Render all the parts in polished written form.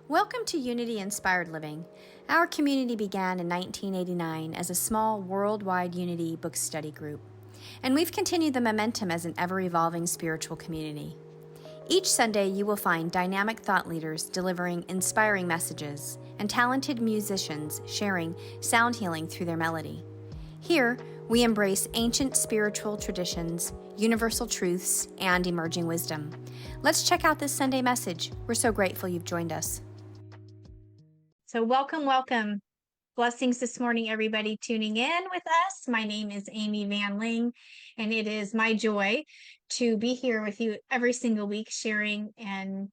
Welcome to Unity Inspired Living. Our community began in 1989 as a small worldwide Unity book study group, and we've continued the momentum as an ever-evolving spiritual community. Each Sunday, you will find dynamic thought leaders delivering inspiring messages and talented musicians sharing sound healing through their melody. Here, we embrace ancient spiritual traditions, universal truths, and emerging wisdom. Let's check out this Sunday message. We're so grateful you've joined us. So welcome. Blessings this morning, everybody tuning in with us. My name is Amy Van Ling, and it is my joy to be here with you every single week, sharing an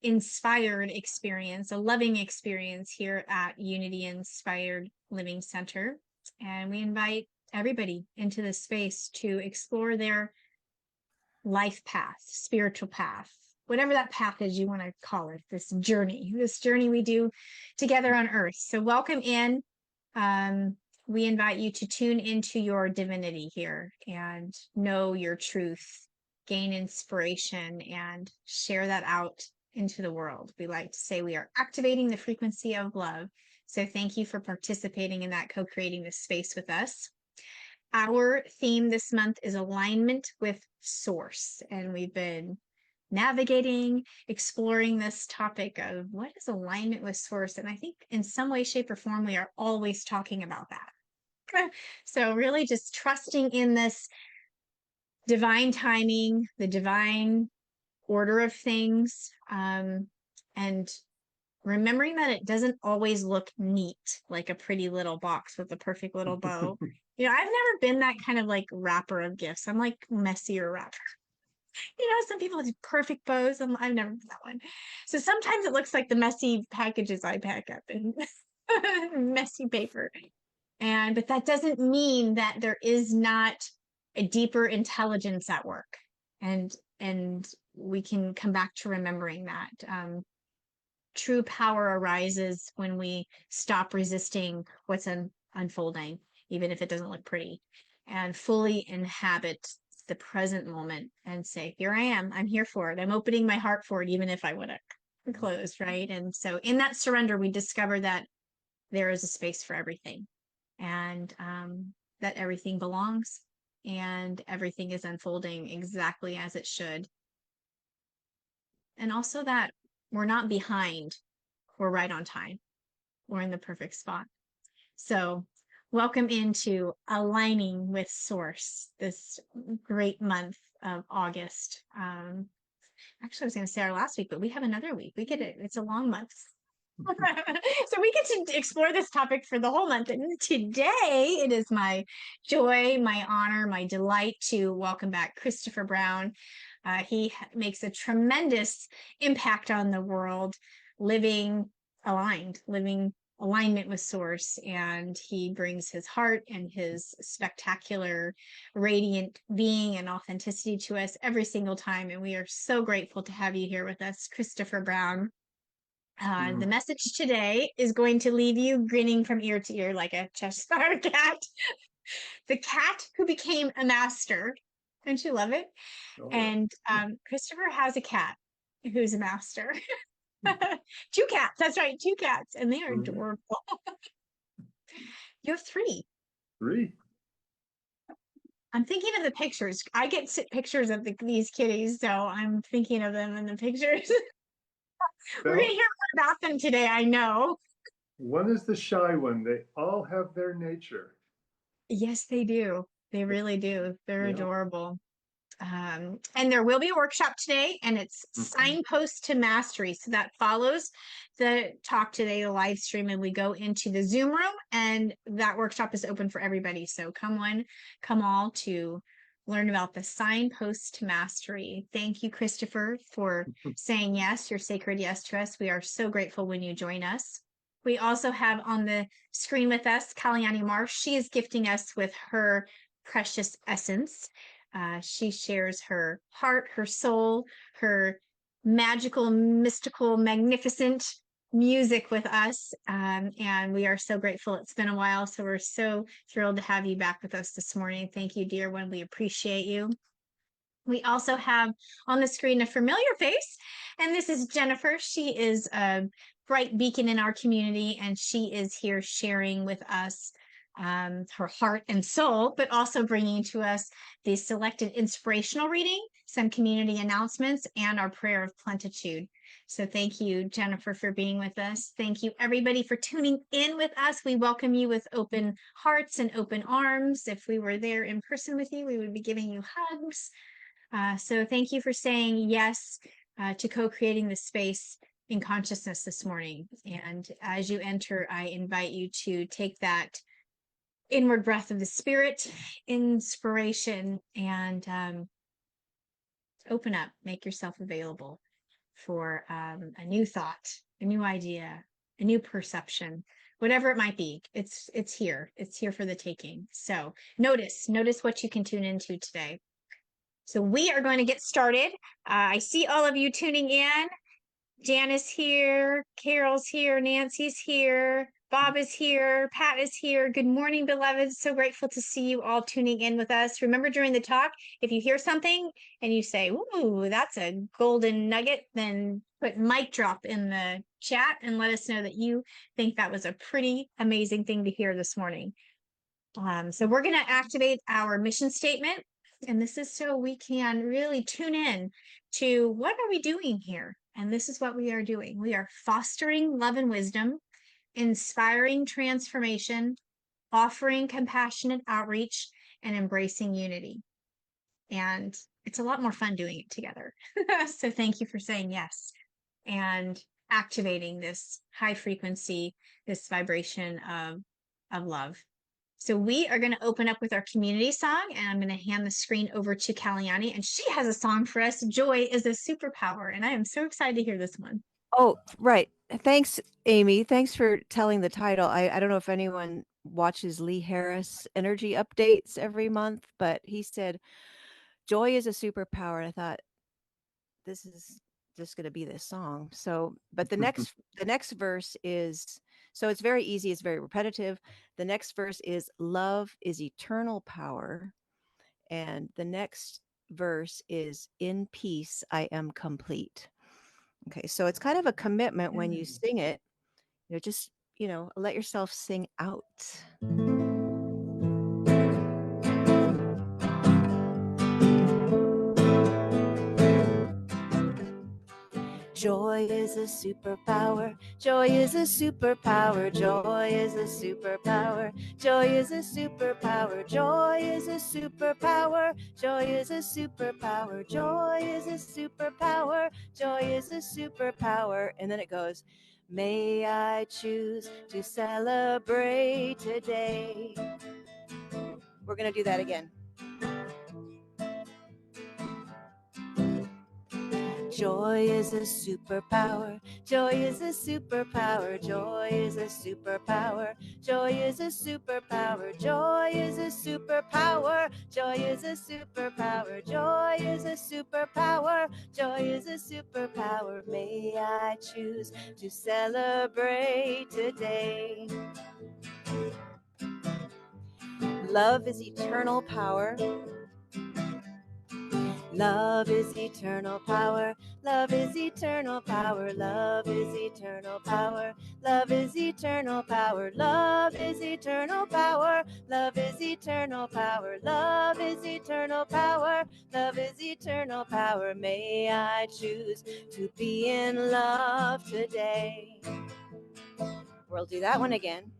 inspired experience, a loving experience here at Unity Inspired Living Center. And we invite everybody into this space to explore their life path, spiritual path, whatever that path is you want to call it, this journey we do together on earth. So welcome in. We invite you to tune into your divinity here and know your truth, gain inspiration, and share that out into the world. We like to say we are activating the frequency of love. So thank you for participating in that, co-creating this space with us. Our theme this month is alignment with source, and we've been navigating, exploring this topic of what is alignment with source. And I think in some way, shape, or form, we are always talking about that. So really just trusting in this divine timing, the divine order of things, and remembering that it doesn't always look neat, like a pretty little box with a perfect little bow. You know, I've never been that kind of like wrapper of gifts. I'm like messier wrapper. You know, some people do perfect bows, and I've never been that one. So sometimes it looks like the messy packages I pack up in messy paper. But that doesn't mean that there is not a deeper intelligence at work. And we can come back to remembering that. True power arises when we stop resisting what's unfolding, even if it doesn't look pretty, and fully inhabit the present moment and say, here I am, I'm here for it. I'm opening my heart for it, even if I would have closed, right? And so in that surrender, we discover that there is a space for everything, and that everything belongs and everything is unfolding exactly as it should. And also that we're not behind, we're right on time. We're in the perfect spot. So welcome into aligning with source this great month of August. Actually, I was going to say our last week, but we have another week. We get it. It's a long month. So we get to explore this topic for the whole month. And today it is my joy, my honor, my delight to welcome back Christopher Brown. He makes a tremendous impact on the world, living alignment with source, and he brings his heart and his spectacular radiant being and authenticity to us every single time, and we are so grateful to have you here with us, Christopher Brown. The message today is going to leave you grinning from ear to ear like a Cheshire cat. The cat who became a master. Don't you love it? Oh, and Christopher has a cat who's a master. Two cats, that's right, two cats, and they are adorable. You have three. I'm thinking of the pictures. I get pictures of these kitties, so I'm thinking of them in the pictures. We're going to hear more about them today, I know. One is the shy one. They all have their nature. Yes, they do. They really do. They're adorable. And there will be a workshop today, and it's Signpost to Mastery. So that follows the talk today, the live stream, and we go into the Zoom room, and that workshop is open for everybody. So come all to learn about the Signpost to Mastery. Thank you, Christopher, for saying yes, your sacred yes to us. We are so grateful when you join us. We also have on the screen with us, KALYANI MARSH. She is gifting us with her precious essence. She shares her heart, her soul, her magical, mystical, magnificent music with us. And we are so grateful. It's been a while, so we're so thrilled to have you back with us this morning. Thank you, dear one. We appreciate you. We also have on the screen a familiar face, and this is Jennifer. She is a bright beacon in our community, and she is here sharing with us her heart and soul, but also bringing to us the selected inspirational reading, some community announcements, and our prayer of plenitude. So thank you, Jennifer, for being with us. Thank you, everybody, for tuning in with us. We welcome you with open hearts and open arms. If we were there in person with you, we would be giving you hugs. So thank you for saying yes to co-creating the space in consciousness this morning. And as you enter, I invite you to take that inward breath of the spirit, inspiration, and open up, make yourself available for a new thought, a new idea, a new perception, whatever it might be. It's here. It's here for the taking. So notice what you can tune into today. So we are going to get started. I see all of you tuning in. Jan is here, Carol's here, Nancy's here, Bob is here, Pat is here. Good morning, beloved. So grateful to see you all tuning in with us. Remember, during the talk, if you hear something and you say, ooh, that's a golden nugget, then put mic drop in the chat and let us know that you think that was a pretty amazing thing to hear this morning. So we're going to activate our mission statement. And this is so we can really tune in to what are we doing here? And this is what we are doing. We are fostering love and wisdom, inspiring transformation, offering compassionate outreach, and embracing unity. And it's a lot more fun doing it together. So thank you for saying yes and activating this high frequency, this vibration of love. So we are going to open up with our community song, and I'm going to hand the screen over to Kalyani, and she has a song for us. Joy is a superpower, and I am so excited to hear this one. Oh, right. Thanks, Amy. Thanks for telling the title. I don't know if anyone watches Lee Harris energy updates every month, but he said, joy is a superpower. I thought, this is just going to be this song. So, but the next verse is, so it's very easy. It's very repetitive. The next verse is love is eternal power. And the next verse is in peace, I am complete. Okay. So it's kind of a commitment when you sing it, just, let yourself sing out. Joy is a superpower. Joy is a superpower. Joy is a superpower. Joy is a superpower. Joy is a superpower. Joy is a superpower. Joy is a superpower. Joy is a superpower. And then it goes, may I choose to celebrate today. We're going to do that again. Joy is a superpower. Joy is a superpower. Joy is a superpower. Joy is a superpower. Joy is a superpower. Joy is a superpower. Joy is a superpower. Joy is a superpower. May I choose to celebrate today. Love is eternal power. Love is eternal power. Love is eternal power. Love is eternal power. Love is eternal power. Love is eternal power. Love is eternal power. Love is eternal power. Love is eternal power. May I choose to be in love today. We'll do that one again.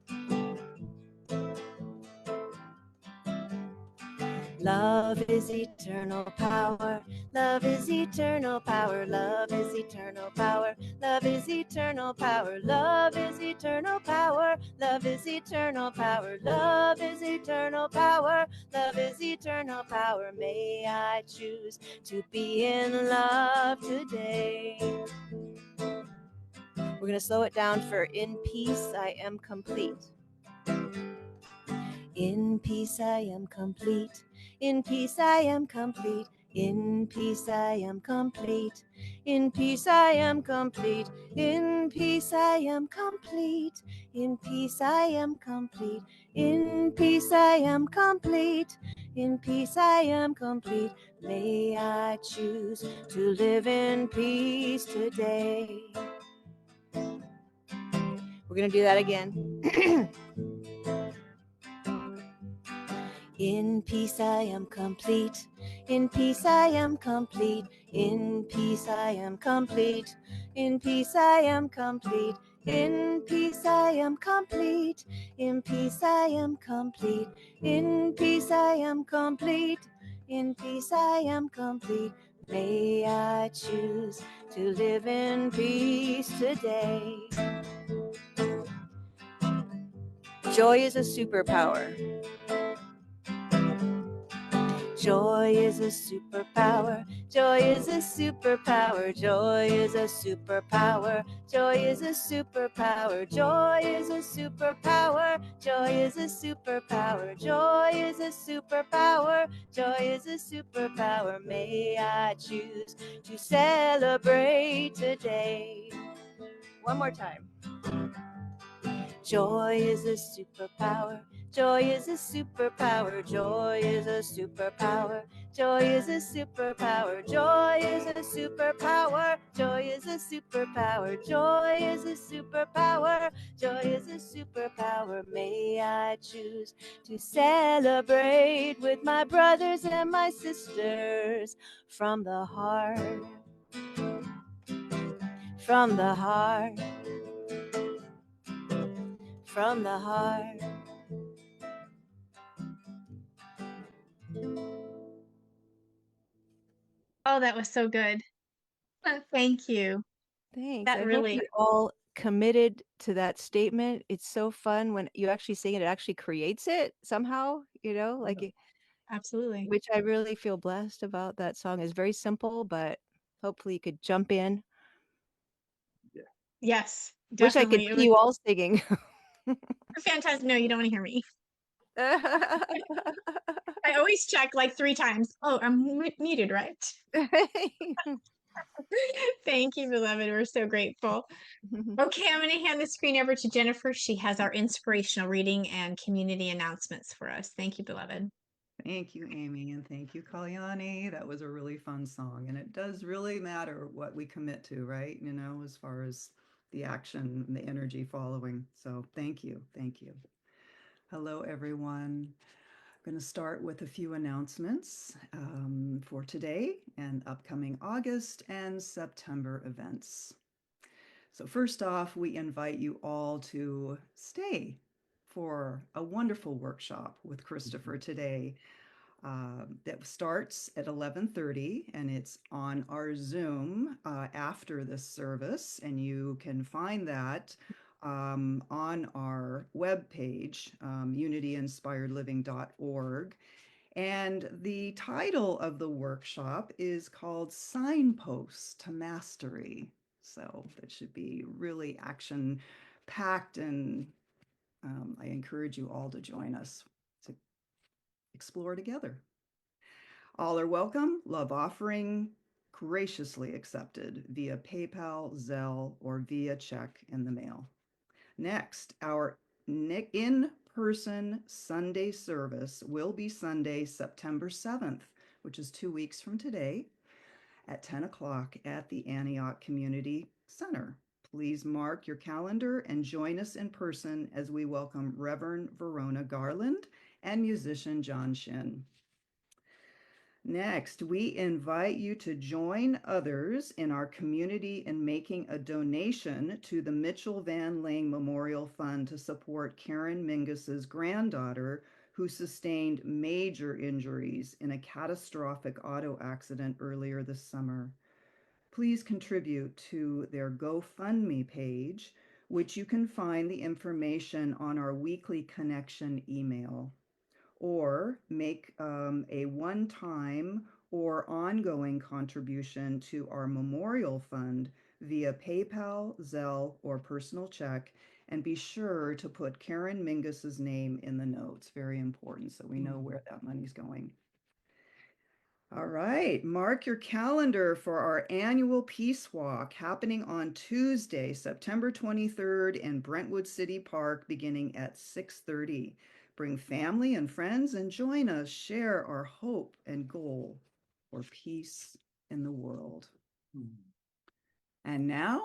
Love is eternal power. Love is eternal power. Love is eternal power. Love is eternal power. Love is eternal power. Love is eternal power. Love is eternal power. Love is eternal power. May I choose to be in love today. We're going to slow it down for in peace I am complete. In peace I am complete. In peace I am complete. In peace I am complete. In peace I am complete. In peace I am complete. In peace I am complete. In peace I am complete. In peace I am complete. May I choose to live in peace today. We're going to do that again. In peace I am complete. In peace I am complete. In peace I am complete. In peace I am complete. In peace I am complete. In peace I am complete. In peace I am complete. In peace I am complete. May I choose to live in peace today. Joy is a superpower. Joy is a superpower. Joy is a superpower. Joy is a superpower. Joy is a superpower. Joy is a superpower. Joy is a superpower. Joy is a superpower. Joy is a superpower. May I choose to celebrate today. One more time. Joy is a superpower. Joy is a superpower. Joy is a superpower. Joy is a superpower. Joy is a superpower. Joy is a superpower. Joy is a superpower. Joy is a superpower. May I choose to celebrate with my brothers and my sisters from the heart. From the heart. From the heart. Oh, that was so good. Thank you. Thanks. That I hope really, you all committed to that statement. It's so fun when you actually sing it, it actually creates it somehow, like absolutely. which I really feel blessed about that song. It's very simple, but hopefully you could jump in. Yes, Wish I could definitely. It see was you all singing. fantastic. No, you don't want to hear me. I always check like 3 times. Oh, I'm muted, right? Thank you, beloved. We're so grateful. Okay, I'm going to hand the screen over to Jennifer. She has our inspirational reading and community announcements for us. Thank you, beloved. Thank you, Amy, and thank you, Kalyani. That was a really fun song, and it does really matter what we commit to, right? As far as the action and the energy following. So thank you. Thank you. Hello, everyone. I'm going to start with a few announcements for today and upcoming August and September events. So first off, we invite you all to stay for a wonderful workshop with Christopher today that starts at 11:30, and it's on our Zoom after this service, and you can find that on our webpage, unityinspiredliving.org. And the title of the workshop is called Signposts to Mastery. So that should be really action packed, and I encourage you all to join us to explore together. All are welcome. Love offering graciously accepted via PayPal, Zelle, or via check in the mail. Next, our in-person Sunday service will be Sunday, September 7th, which is 2 weeks from today, at 10 o'clock at the Antioch Community Center. Please mark your calendar and join us in person as we welcome Reverend Verona Garland and musician John Shin. Next, we invite you to join others in our community in making a donation to the Mitchell Van Lang Memorial Fund to support Karen Mingus's granddaughter, who sustained major injuries in a catastrophic auto accident earlier this summer. Please contribute to their GoFundMe page, which you can find the information on our weekly connection email, or make a one-time or ongoing contribution to our memorial fund via PayPal, Zelle, or personal check. And be sure to put Karen Mingus's name in the notes. Very important, so we know where that money's going. All right, mark your calendar for our annual Peace Walk happening on Tuesday, September 23rd in Brentwood City Park beginning at 6:30. Bring family and friends and join us share our hope and goal for peace in the world. And now,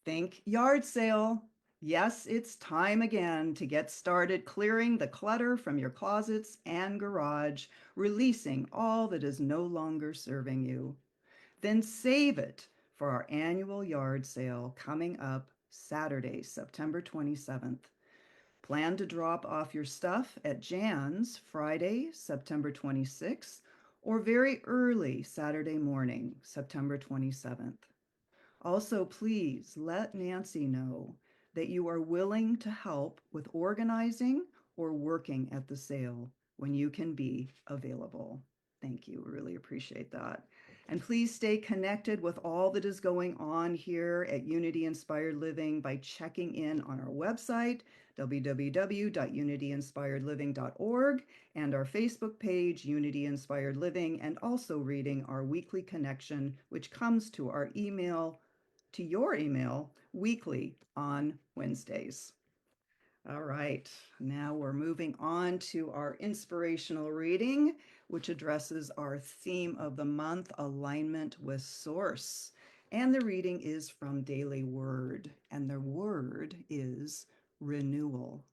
think yard sale. Yes, it's time again to get started clearing the clutter from your closets and garage, releasing all that is no longer serving you. Then save it for our annual yard sale coming up Saturday, September 27th. Plan to drop off your stuff at Jan's Friday, September 26th, or very early Saturday morning, September 27th. Also, please let Nancy know that you are willing to help with organizing or working at the sale when you can be available. Thank you. Really appreciate that. And please stay connected with all that is going on here at Unity Inspired Living by checking in on our website, www.unityinspiredliving.org, and our Facebook page, Unity Inspired Living, and also reading our weekly connection, which comes to your email weekly on Wednesdays. All right, now we're moving on to our inspirational reading, which addresses our theme of the month, alignment with source. And the reading is from Daily Word, and the word is renewal.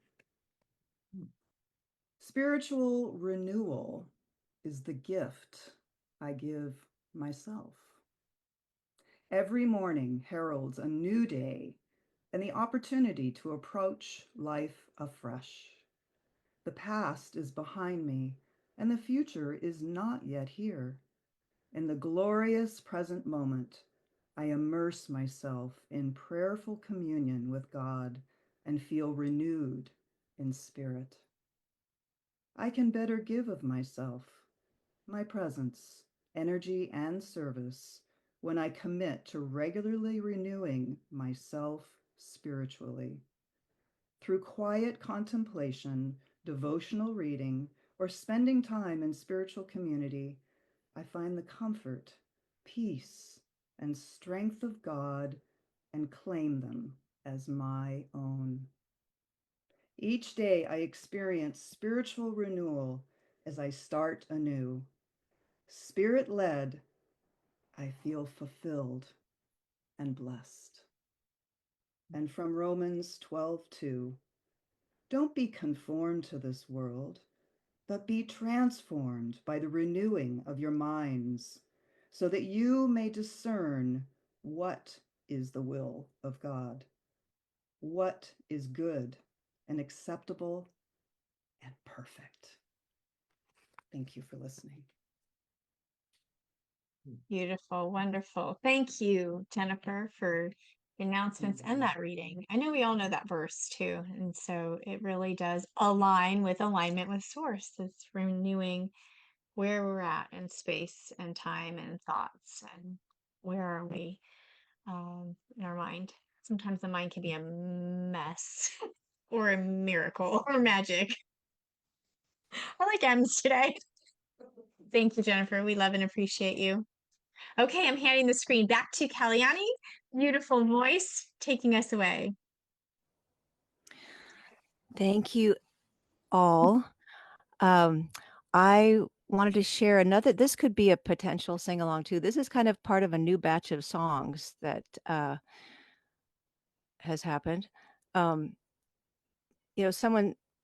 Spiritual renewal is the gift I give myself. Every morning heralds a new day and the opportunity to approach life afresh. The past is behind me, and the future is not yet here. In the glorious present moment, I immerse myself in prayerful communion with God and feel renewed in spirit. I can better give of myself, my presence, energy, and service when I commit to regularly renewing myself spiritually. Through quiet contemplation, devotional reading, or spending time in spiritual community, I find the comfort, peace, and strength of God and claim them as my own. Each day I experience spiritual renewal as I start anew. Spirit-led, I feel fulfilled and blessed. And from Romans 12:2, don't be conformed to this world, but be transformed by the renewing of your minds, so that you may discern what is the will of God, what is good and acceptable and perfect. Thank you for listening. Beautiful, wonderful. Thank you, Jennifer, for the announcements and that reading. I know we all know that verse too. And so it really does align with alignment with source. It's renewing where we're at in space and time and thoughts and where are we in our mind. Sometimes the mind can be a mess or a miracle or magic. I like M's today. Thank you, Jennifer. We love and appreciate you. Okay, I'm handing the screen back to Kalyani. Beautiful voice taking us away. Thank you all. I wanted to share another, this could be a potential sing along too. This is kind of part of a new batch of songs that has happened. Someone,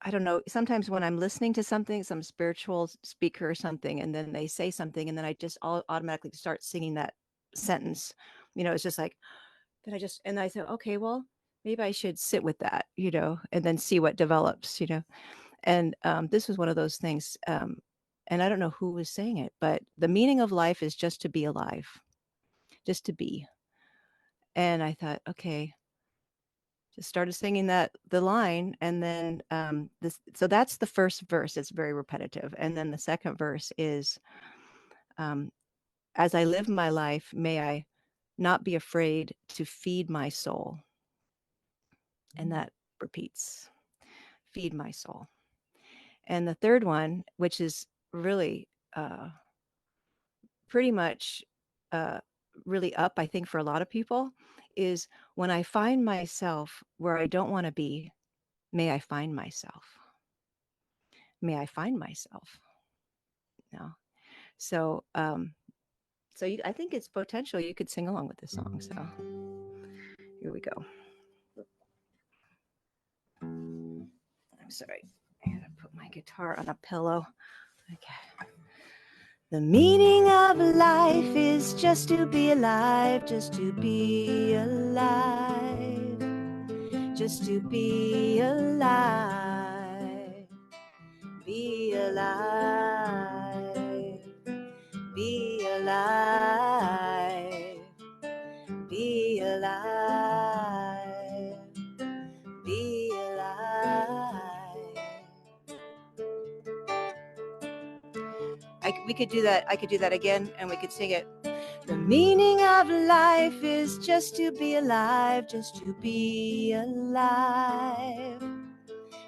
I don't know, sometimes when I'm listening to something, some spiritual speaker or something, and then they say something, and then I just automatically start singing that sentence. It's just like, and I said, okay, well, maybe I should sit with that, and then see what develops, And this was one of those things. And I don't know who was saying it, but the meaning of life is just to be alive, just to be. And I thought, okay, just started singing the line, and then so that's the first verse. It's very repetitive, and then the second verse is, as I live my life, may I not be afraid to feed my soul. And that repeats, feed my soul. And the third one, which is really pretty much really up, I think, for a lot of people, is when I find myself where I don't want to be, may I find myself. May I find myself. No. So, I think it's potential. You could sing along with this song. So here we go. I'm sorry. I had to put my guitar on a pillow. Okay. The meaning of life is just to be alive, just to be alive, just to be alive, be alive, be alive, be alive, be alive. We could do that. I could do that again, and we could sing it. The meaning of life is just to be alive, just to be alive,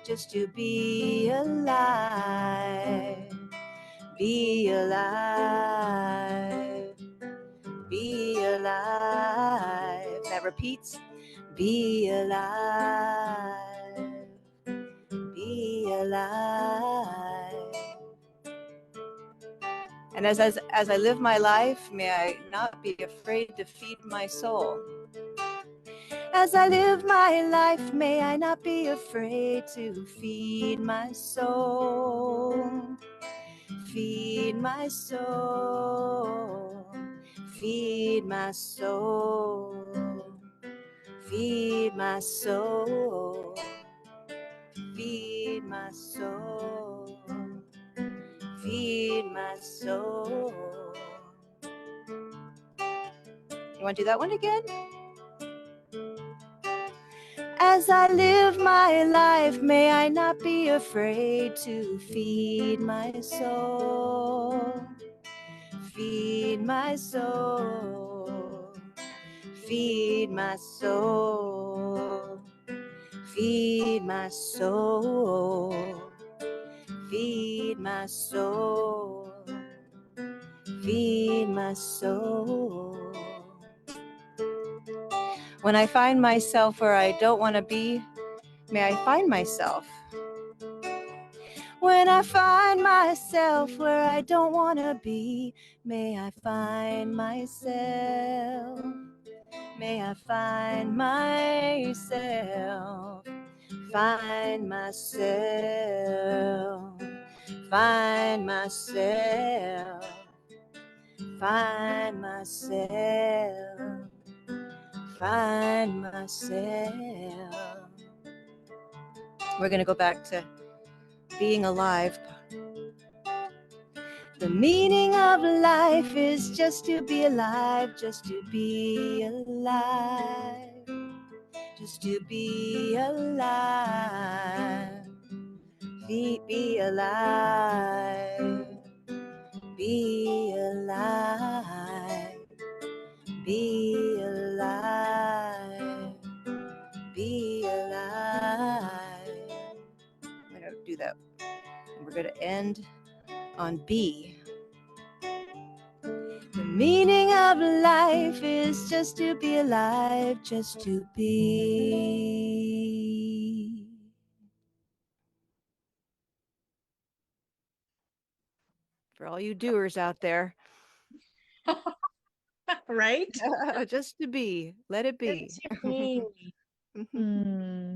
just to be alive, be alive, be alive. That repeats. Be alive, be alive. And as I live my life, may I not be afraid to feed my soul. As I live my life, may I not be afraid to feed my soul. Feed my soul. Feed my soul. Feed my soul. Feed my soul. Feed my soul. You want to do that one again? As I live my life, may I not be afraid to feed my soul. Feed my soul. Feed my soul. Feed my soul. Feed my soul. Feed my soul. When I find myself where I don't want to be, may I find myself. When I find myself where I don't want to be, may I find myself. May I find myself. Find myself. Find myself. Find myself. Find myself. We're going to go back to being alive. The meaning of life is just to be alive, just to be alive, just to be alive. Be alive, be alive, be alive, be alive. I'm going to do that. We're going to end on B. The meaning of life is just to be alive, just to be. For all you doers out there. Right? Just to be. Let it be. Just to be.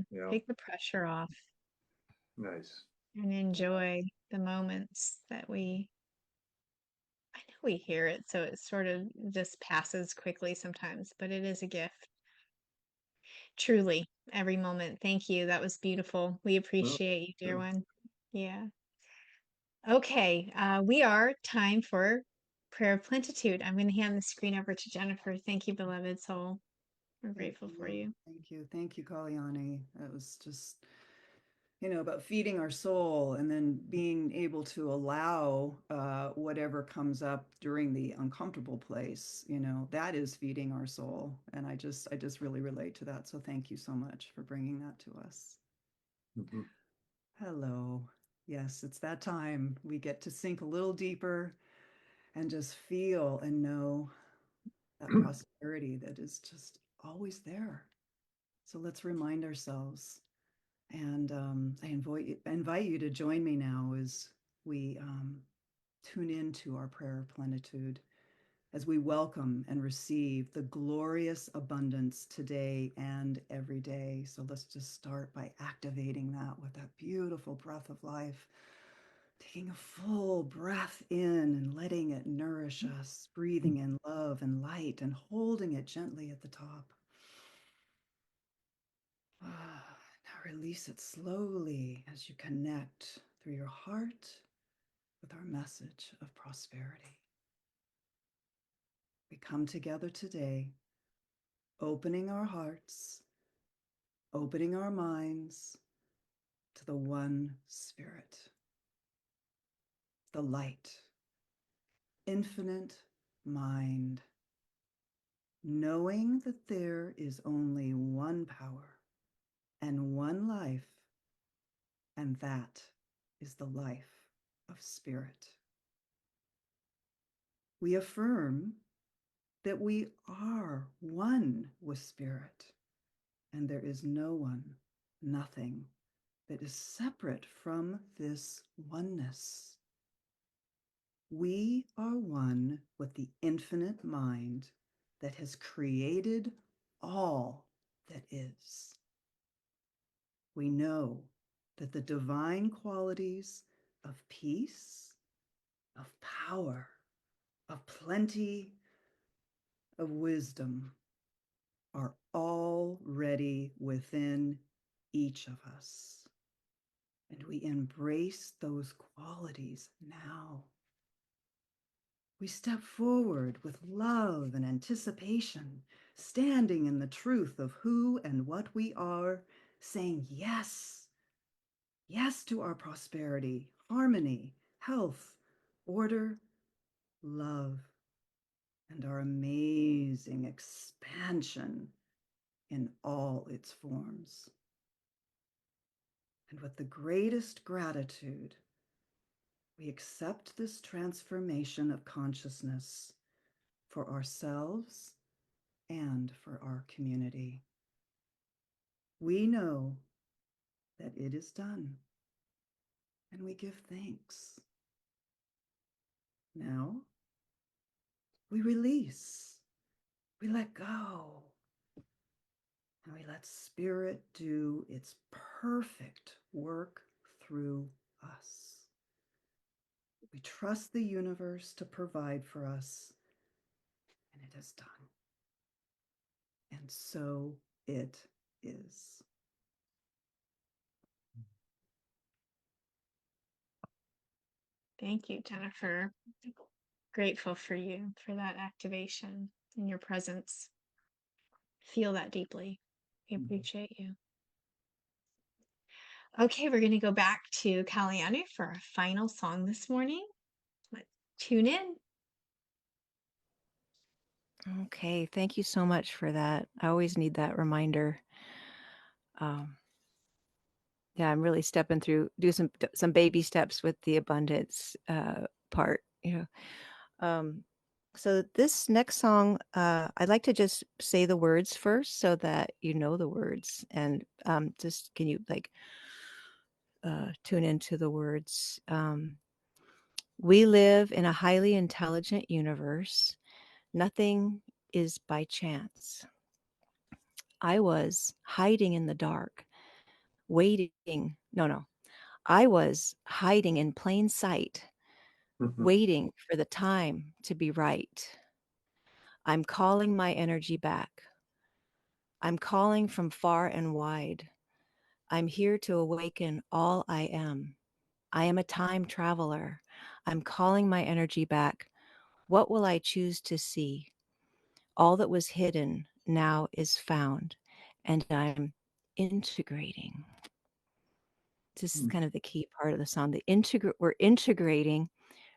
Yeah. Take the pressure off Nice. and enjoy the moments that I know we hear it, so it sort of just passes quickly sometimes, but it is a gift. Truly, every moment. Thank you. That was beautiful. We appreciate you, dear yeah. one. Yeah. Okay. We are time for prayer of plenitude. I'm going to hand the screen over to Jennifer. Thank you, beloved soul. We're grateful for you. Thank you. Thank you, Kalyani. That was just, about feeding our soul and then being able to allow whatever comes up during the uncomfortable place, that is feeding our soul. And I just really relate to that. So thank you so much for bringing that to us. Mm-hmm. Hello. Yes, it's that time. We get to sink a little deeper and just feel and know that prosperity that is just always there. So let's remind ourselves. And I invite you to join me now as we tune into our prayer of plenitude, as we welcome and receive the glorious abundance today and every day. So let's just start by activating that with that beautiful breath of life. Taking a full breath in and letting it nourish us, breathing in love and light and holding it gently at the top. Now release it slowly as you connect through your heart with our message of prosperity. We come together today, opening our hearts, opening our minds to the one Spirit, the light, infinite mind, knowing that there is only one power and one life, and that is the life of Spirit. We affirm that we are one with Spirit, and there is no one, nothing that is separate from this oneness. We are one with the infinite mind that has created all that is. We know that the divine qualities of peace, of power, of plenty, of wisdom are already within each of us. And we embrace those qualities now. We step forward with love and anticipation, standing in the truth of who and what we are, saying yes, yes to our prosperity, harmony, health, order, love, and our amazing expansion in all its forms. And with the greatest gratitude, we accept this transformation of consciousness for ourselves and for our community. We know that it is done, and we give thanks. Now, we release, we let go, and we let Spirit do its perfect work through us. We trust the universe to provide for us, and it is done. And so it is. Thank you, Jennifer. Grateful for you for that activation and your presence. Feel that deeply. We appreciate you. Okay, we're going to go back to Kalyani for our final song this morning. Let's tune in. Okay, thank you so much for that. I always need that reminder. Yeah, I'm really stepping through, do some baby steps with the abundance part. So this next song, I'd like to just say the words first so that you know the words, and just can you tune into the words. We live in a highly intelligent universe. Nothing is by chance. I was hiding in the dark, waiting. No. I was hiding in plain sight, waiting for the time to be right. I'm calling my energy back. I'm calling from far and wide. I'm here to awaken all I am. I am a time traveler. I'm calling my energy back. What will I choose to see? All that was hidden now is found, and I'm integrating. This is kind of the key part of the song. We're integrating,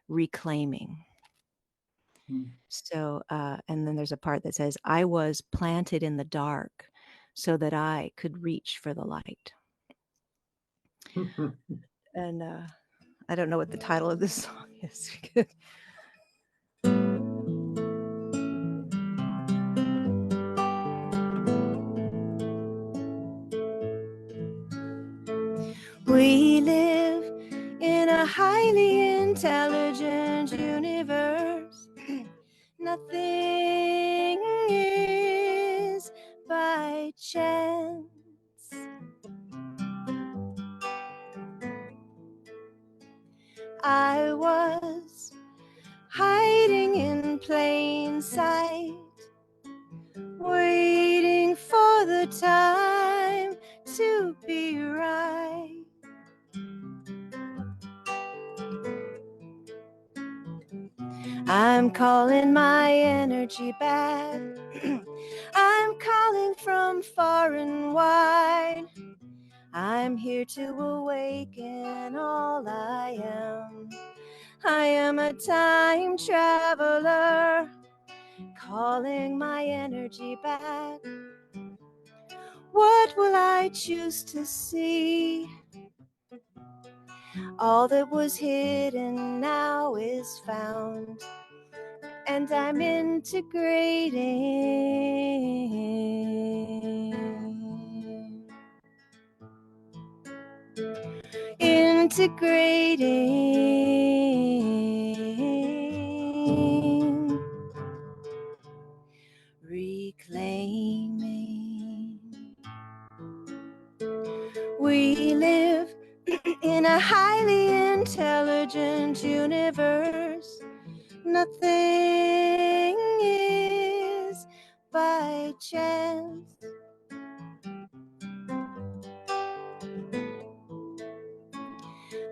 reclaiming. So, and then there's a part that says, I was planted in the dark so that I could reach for the light. And I don't know what the title of this song is. We live in a highly intelligent universe. Nothing is by chance. I was hiding in plain sight, waiting for the time to be right. I'm calling my energy back. I'm calling from far and wide. I'm here to awaken all I am. I am a time traveler, calling my energy back. What will I choose to see? All that was hidden now is found, and I'm integrating. Integrating. Reclaiming. We live in a highly intelligent universe. Nothing is by chance.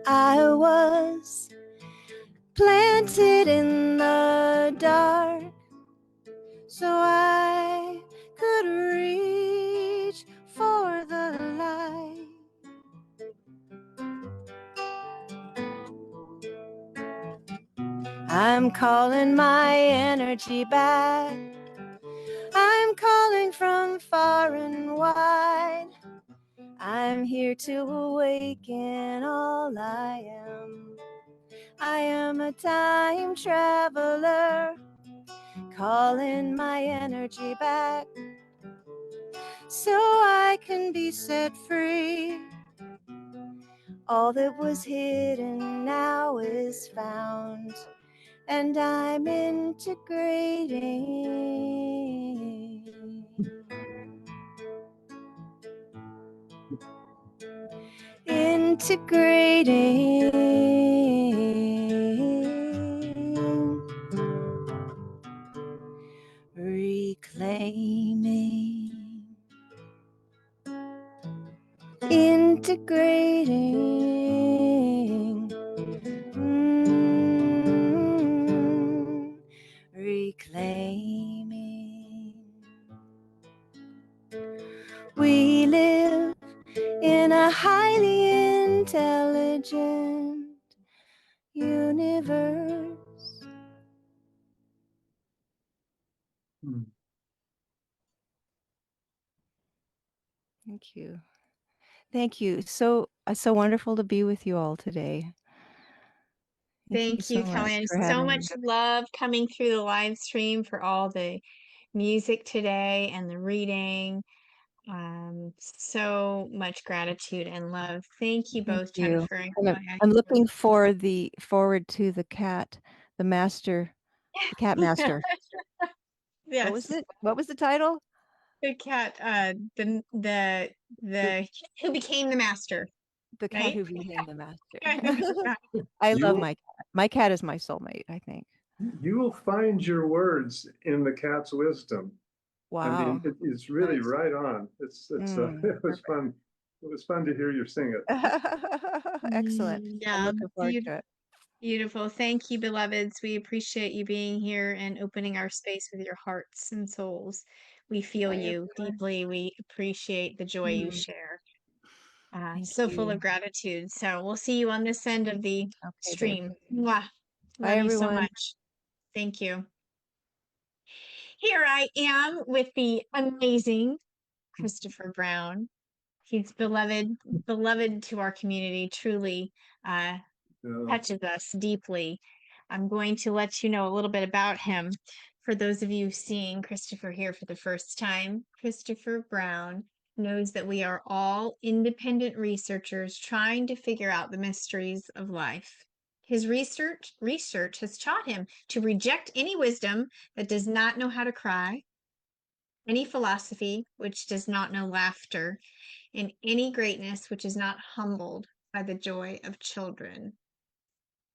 I was planted in the dark so I could reach for the light. I'm calling my energy back. I'm calling from far and wide. I'm here to awaken all I am. I am a time traveler, calling my energy back so I can be set free. All that was hidden now is found, and I'm integrating. Integrating. Reclaiming. Integrating. Reclaiming. We live in a highly intelligent universe. Hmm. Thank you. Thank you. So wonderful to be with you all today. Thank you Thank so you, much Kellyanne. for So having me. much love coming through the live stream for all the music today and the reading. So much gratitude and love. Thank you Thank both, you. Jennifer and And Claudia. I'm looking forward to the cat, the cat master. What was Yes, it? What was the title? the cat, The the who became the master, the cat right? who became the master. Yeah. I You love will, my cat. My cat is my soulmate, I think. you will find your words in the cat's wisdom. I mean, Wow. it's really Nice. right on. It was Perfect. fun. It was fun to hear you sing it. Excellent. I'm Yeah, looking forward to it. beautiful. Thank you, beloveds. We appreciate you being here and opening our space with your hearts and souls. We feel Bye, you everyone. deeply. We appreciate the joy you share. Thank So full you. of gratitude. So we'll see you on this end of the Okay, babe. stream. Mwah. Bye, Love you so everyone. much. Thank you. Here I am with the amazing Christopher Brown. He's beloved to our community, truly Yeah. touches us deeply. I'm going to let you know a little bit about him. For those of you seeing Christopher here for the first time, Christopher Brown knows that we are all independent researchers trying to figure out the mysteries of life. His research has taught him to reject any wisdom that does not know how to cry, any philosophy which does not know laughter, and any greatness which is not humbled by the joy of children.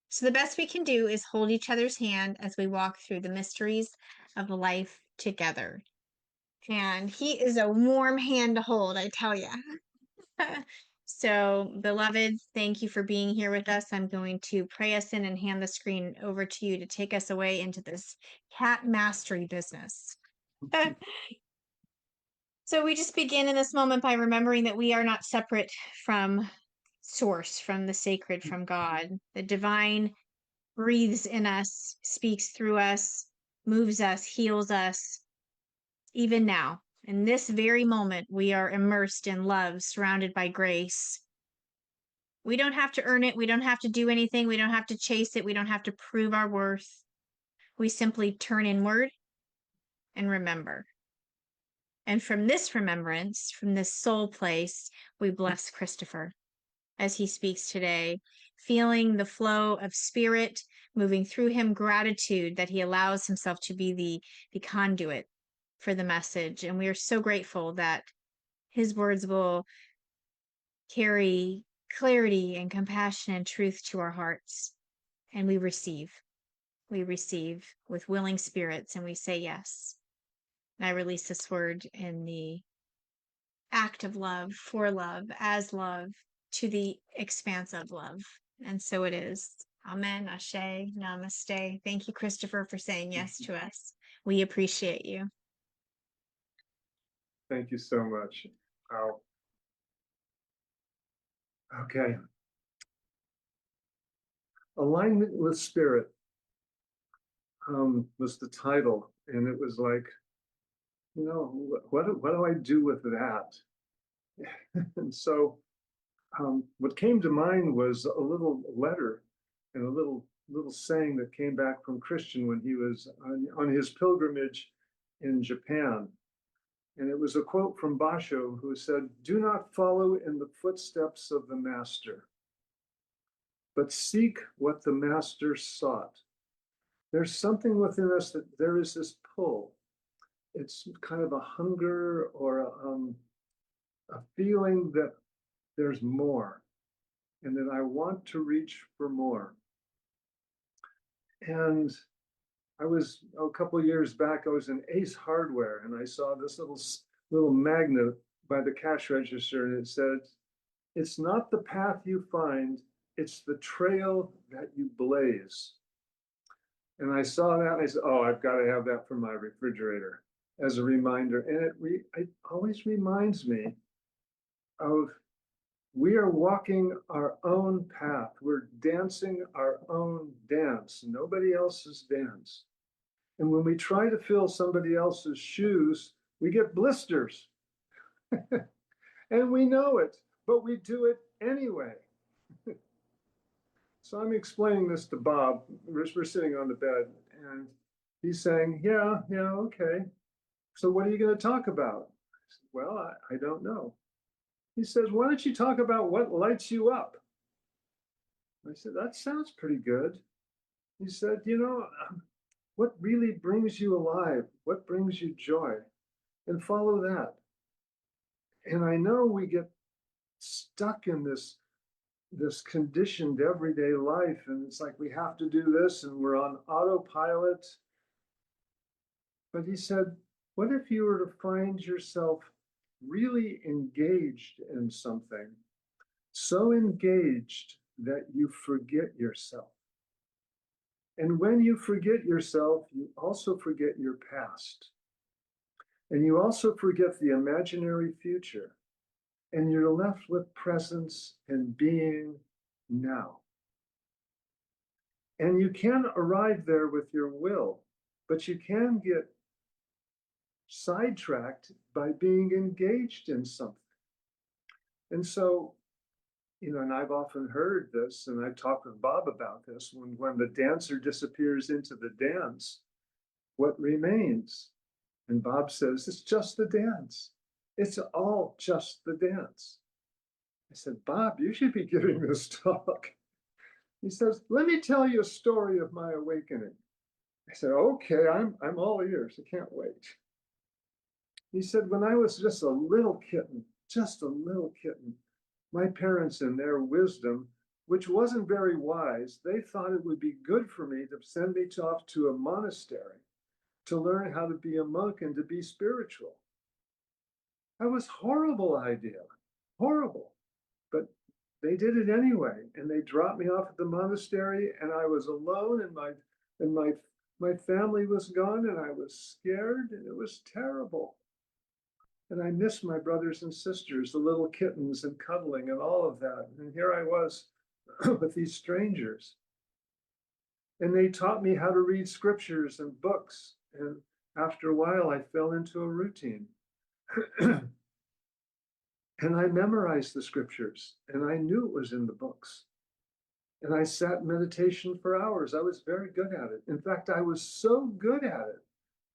So the best we can do is hold each other's hand as we walk through the mysteries of life together. And he is a warm hand to hold, I tell you. So, beloved, thank you for being here with us. I'm going to pray us in and hand the screen over to you to take us away into this cat mastery business. So we just begin in this moment by remembering that we are not separate from source, from the sacred, from God. The divine breathes in us, speaks through us, moves us, heals us. Even now, in this very moment, we are immersed in love, surrounded by grace. We don't have to earn it. We don't have to do anything. We don't have to chase it. We don't have to prove our worth. We simply turn inward and remember. And from this remembrance, from this soul place, we bless Christopher as he speaks today, feeling the flow of spirit moving through him, gratitude that he allows himself to be the conduit for the message. And we are so grateful that his words will carry clarity and compassion and truth to our hearts. And we receive with willing spirits, and we say yes. And I release this word in the act of love, for love, as love, to the expanse of love. And so it is. Amen, Ashe, Namaste. Thank you, Christopher, for saying yes to us. We appreciate you. Thank you so much. Wow. Okay. Alignment with Spirit was the title. And it was like, what do I do with that? And so what came to mind was a little letter and a little saying that came back from Christian when he was on his pilgrimage in Japan. And it was a quote from Basho, who said, "Do not follow in the footsteps of the master, but seek what the master sought." There's something within us that there is this pull. It's kind of a hunger or a feeling that there's more and that I want to reach for more. And I was, a couple of years back, I was in Ace Hardware and I saw this little magnet by the cash register, and it said, "It's not the path you find, it's the trail that you blaze." And I saw that and I said, "Oh, I've got to have that for my refrigerator," as a reminder. And it always reminds me of, we are walking our own path. We're dancing our own dance, nobody else's dance. And when we try to fill somebody else's shoes, we get blisters. And we know it, but we do it anyway. So I'm explaining this to Bob. We're sitting on the bed and he's saying, yeah, okay. So what are you going to talk about? I said, well, I don't know. He says, why don't you talk about what lights you up? I said, that sounds pretty good. He said, what really brings you alive? What brings you joy? And follow that. And I know we get stuck in this conditioned everyday life, and it's like we have to do this and we're on autopilot. But he said, what if you were to find yourself really engaged in something, so engaged that you forget yourself? And when you forget yourself, you also forget your past. And you also forget the imaginary future. And you're left with presence and being now. And you can arrive there with your will, but you can get sidetracked by being engaged in something. And so, and I've often heard this, and I've talked with Bob about this, when the dancer disappears into the dance, what remains? And Bob says, it's just the dance. It's all just the dance. I said, Bob, you should be giving this talk. He says, let me tell you a story of my awakening. I said, okay, I'm all ears. I can't wait. He said, when I was just a little kitten, my parents in their wisdom, which wasn't very wise, they thought it would be good for me to send me off to a monastery to learn how to be a monk and to be spiritual. That was a horrible idea, horrible. But they did it anyway, and they dropped me off at the monastery, and I was alone, and my family was gone, and I was scared, and it was terrible. And I missed my brothers and sisters, the little kittens, and cuddling and all of that. And here I was with these strangers. And they taught me how to read scriptures and books. And after a while, I fell into a routine. And I memorized the scriptures, and I knew it was in the books. And I sat in meditation for hours. I was very good at it. In fact, I was so good at it,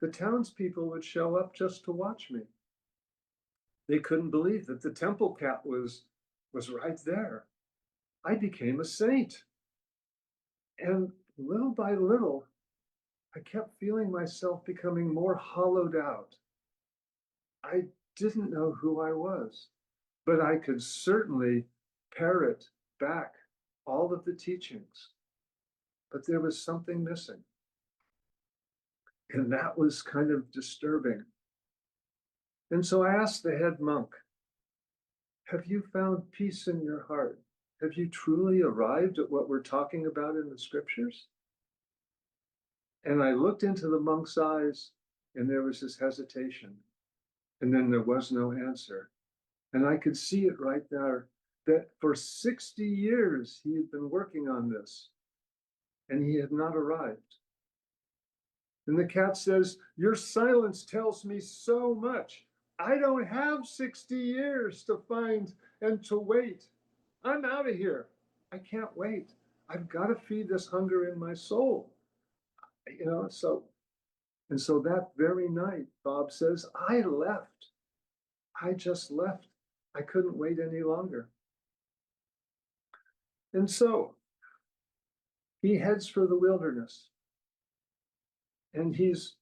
the townspeople would show up just to watch me. They couldn't believe that the temple cat was right there. I became a saint. And little by little, I kept feeling myself becoming more hollowed out. I didn't know who I was, but I could certainly parrot back all of the teachings. But there was something missing. And that was kind of disturbing. And so I asked the head monk, have you found peace in your heart? Have you truly arrived at what we're talking about in the scriptures? And I looked into the monk's eyes, and there was this hesitation. And then there was no answer. And I could see it right there, that for 60 years he had been working on this, and he had not arrived. And the cat says, your silence tells me so much. I don't have 60 years to find and to wait. I'm out of here. I can't wait. I've got to feed this hunger in my soul. So that very night, Bob says, I left. I just left. I couldn't wait any longer. And so he heads for the wilderness. And he's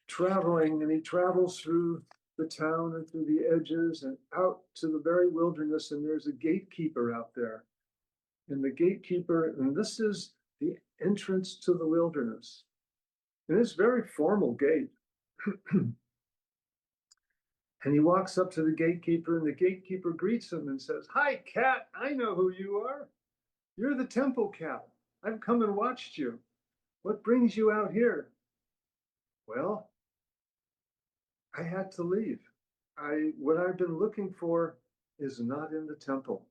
traveling, and he travels through the town and through the edges and out to the very wilderness, and there's a gatekeeper out there. And the gatekeeper, and this is the entrance to the wilderness. And it's a very formal gate. And he walks up to the gatekeeper, and the gatekeeper greets him and says, hi, cat, I know who you are. You're the temple cat. I've come and watched you. What brings you out here? Well, I had to leave. What I've been looking for is not in the temple.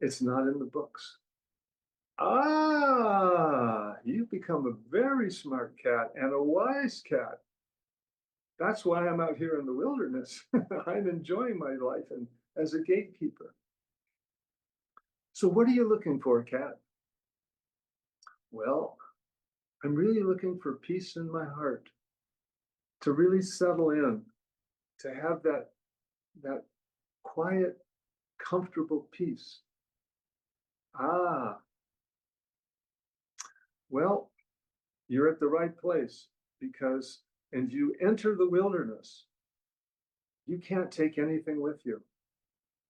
It's not in the books. Ah, you've become a very smart cat and a wise cat. That's why I'm out here in the wilderness. I'm enjoying my life and as a gatekeeper. So what are you looking for, cat? Well, I'm really looking for peace in my heart, to really settle in, to have that quiet, comfortable peace. Ah, well, you're at the right place, because as you enter the wilderness, you can't take anything with you.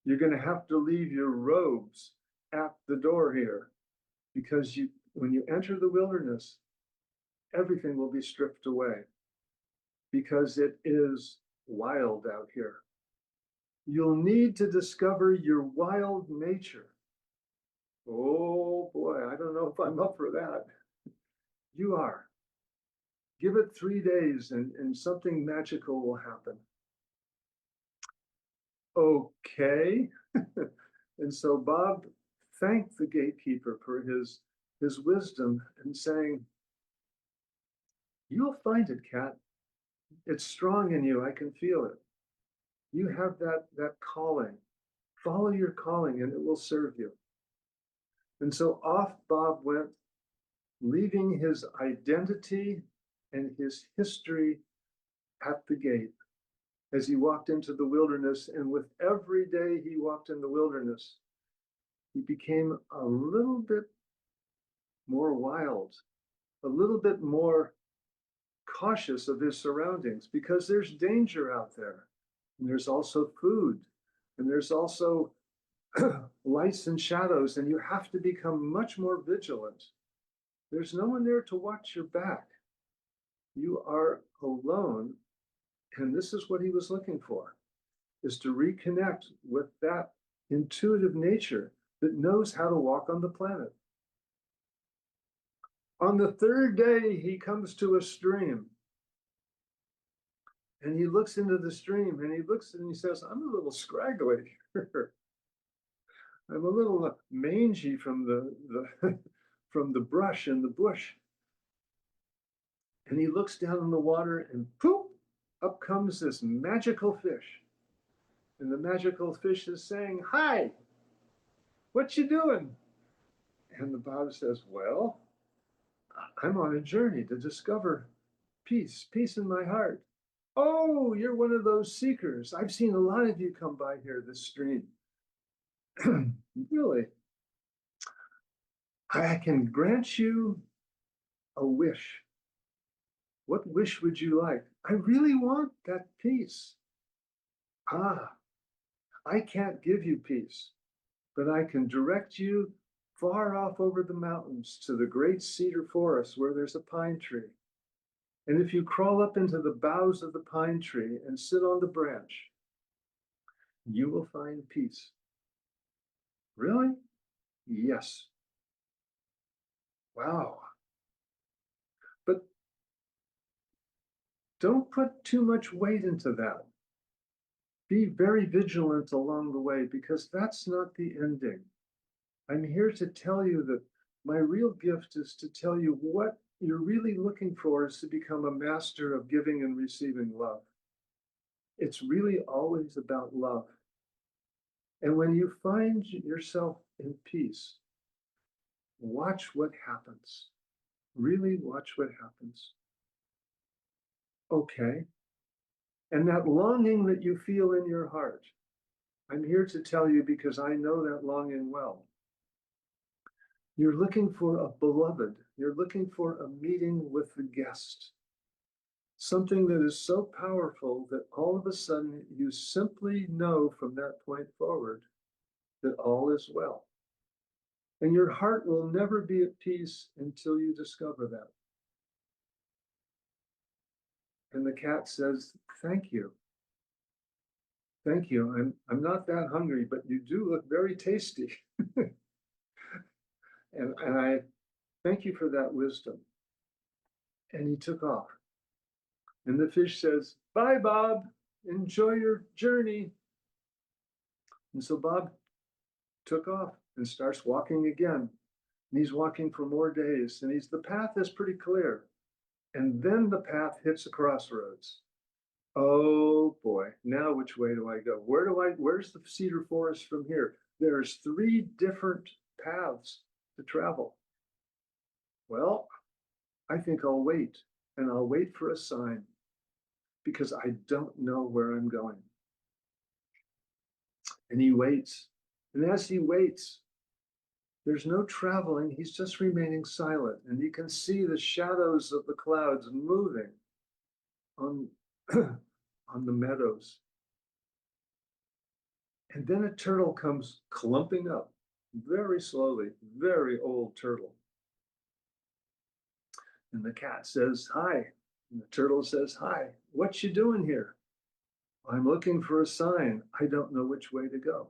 You're going to have to leave your robes at the door here, because when you enter the wilderness, everything will be stripped away, because it is wild out here. You'll need to discover your wild nature. Oh boy, I don't know if I'm up for that. You are. Give it 3 days and something magical will happen. Okay. And so Bob thanked the gatekeeper for his wisdom and saying, you'll find it, cat. It's strong in you. I can feel it. You have that calling. Follow your calling and it will serve you. And so off Bob went, leaving his identity and his history at the gate. as he walked into the wilderness. And with every day he walked in the wilderness, he became a little bit more wild, a little bit more cautious of his surroundings, because there's danger out there. And there's also food, and there's also lights and shadows, and you have to become much more vigilant. There's no one there to watch your back. You are alone. And this is what he was looking for, is to reconnect with that intuitive nature that knows how to walk on the planet. On the third day, he comes to a stream. And he looks into the stream, and he looks and he says, I'm a little scraggly here. I'm a little mangy from the from the brush in the bush. And he looks down in the water, and poof, up comes this magical fish. And the magical fish is saying, hi, what you doing? And the Bob says, well, I'm on a journey to discover peace, peace in my heart. Oh, you're one of those seekers. I've seen a lot of you come by here, this stream. Really? I can grant you a wish. What wish would you like? I really want that peace. Ah, I can't give you peace, but I can direct you far off over the mountains to the great cedar forest where there's a pine tree. And if you crawl up into the boughs of the pine tree and sit on the branch, you will find peace. Really? Yes. Wow. But don't put too much weight into that. Be very vigilant along the way, because that's not the ending. I'm here to tell you that my real gift is to tell you what you're really looking for is to become a master of giving and receiving love. It's really always about love. And when you find yourself in peace, watch what happens. Really watch what happens. Okay. And that longing that you feel in your heart, I'm here to tell you because I know that longing well. You're looking for a beloved. You're looking for a meeting with the guest. Something that is so powerful that all of a sudden you simply know from that point forward that all is well. And your heart will never be at peace until you discover that. And the cat says, thank you. Thank you. I'm not that hungry, but you do look very tasty. and I thank you for that wisdom. And he took off. And the fish says, bye, Bob. Enjoy your journey. And so Bob took off and starts walking again. And he's walking for more days. And the path is pretty clear. And then the path hits a crossroads. Oh boy, now which way do I go? Where's the cedar forest from here? There's 3 different paths to travel. Well, I think I'll wait, and I'll wait for a sign, because I don't know where I'm going. And he waits. And as he waits, there's no traveling. He's just remaining silent. And you can see the shadows of the clouds moving on, on the meadows. And then a turtle comes clumping up very slowly, very old turtle. And the cat says, hi. And the turtle says, hi, what you doing here? I'm looking for a sign. I don't know which way to go.